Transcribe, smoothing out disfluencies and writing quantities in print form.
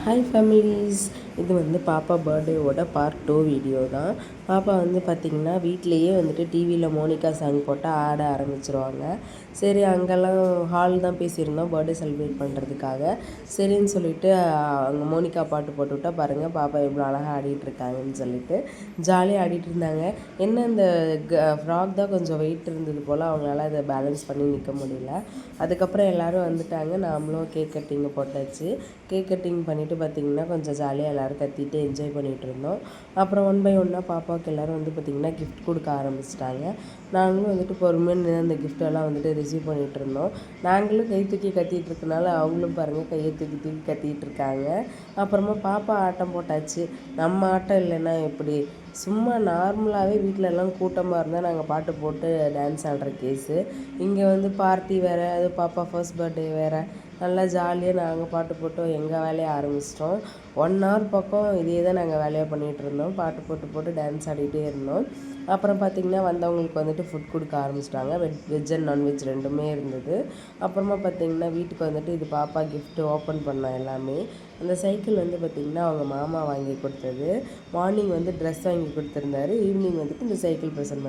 Hi families, இது வந்து பாப்பா பர்த்டேவோட பார்ட் 2 வீடியோ தான். பாப்பா வந்து பார்த்திங்கன்னா வீட்லேயே வந்துட்டு டிவியில் மோனிகா சாங் போட்டு ஆட ஆரம்பிச்சிருவாங்க. சரி, அங்கெல்லாம் ஹால் தான் பேசியிருந்தோம் பர்த்டே செலிப்ரேட் பண்ணுறதுக்காக. சரின்னு சொல்லிவிட்டு அங்கே மோனிகா பாட்டு போட்டுவிட்டா பாருங்கள் பாப்பா எவ்வளோ அழகாக ஆடிட்டுருக்காங்கன்னு சொல்லிட்டு ஜாலியாக ஆடிட்டு இருந்தாங்க. என்ன இந்த ஃப்ராக் தான் கொஞ்சம் வெயிட் இருந்தது போல், அவங்களால அதை பேலன்ஸ் பண்ணி நிற்க முடியல. அதுக்கப்புறம் எல்லோரும் வந்துட்டாங்க. நாமளும் கேக் கட்டிங் போட்டாச்சு. கேக் கட்டிங் பண்ணிவிட்டு பார்த்திங்கன்னா கொஞ்சம் ஜாலியாக எல்லோரும் கத்திட்டு என்ஜாய் பண்ணிகிட்டு இருந்தோம். அப்புறம் ஒன் பை ஒன்னாக பாப்பாவுக்கு எல்லோரும் வந்து பார்த்திங்கன்னா கிஃப்ட் கொடுக்க ஆரம்பிச்சிட்டாங்க. நாங்களும் வந்துட்டு பொறுமையாக அந்த கிஃப்டெல்லாம் வந்துட்டு ரிசீவ் பண்ணிகிட்டு இருந்தோம். நாங்களும் கை தூக்கி கத்திகிட்டு இருக்கனால அவங்களும் பாருங்கள் கையை தூக்கி தூக்கி கத்திகிட்டு இருக்காங்க. அப்புறமா பாப்பா ஆட்டம் போட்டாச்சு. நம்ம ஆட்டம் இல்லைன்னா எப்படி? சும்மா நார்மலாகவே வீட்டிலலாம் கூட்டமாக இருந்தால் நாங்கள் பாட்டு போட்டு டான்ஸ் ஆடுற கேஸு. இங்கே வந்து பார்ட்டி வேறு, அது பாப்பா ஃபர்ஸ்ட் பர்த்டே வேறு. நல்லா ஜாலியாக நாங்கள் பாட்டு போட்டோம், எங்கள் வேலையை ஆரம்பிச்சிட்டோம். 1 hour பக்கம் இதே தான் நாங்கள் வேலையாக பண்ணிகிட்டு இருந்தோம். பாட்டு போட்டு டான்ஸ் ஆடிகிட்டே இருந்தோம். அப்புறம் பார்த்திங்கன்னா வந்தவங்களுக்கு வந்துட்டு ஃபுட் கொடுக்க ஆரம்பிச்சிட்டாங்க. வெஜ் அண்ட் நான்வெஜ் ரெண்டுமே இருந்தது. அப்புறமா பார்த்திங்கன்னா வீட்டுக்கு வந்துட்டு இது பாப்பா கிஃப்ட்டு ஓப்பன் பண்ணோம் எல்லாமே. அந்த சைக்கிள் வந்து பார்த்திங்கன்னா அவங்க மாமா வாங்கி கொடுத்தது. மார்னிங் வந்து ட்ரெஸ் வாங்கி கொடுத்துருந்தாரு, ஈவினிங் வந்துட்டு இந்த சைக்கிள் ப்ரெசென்ட்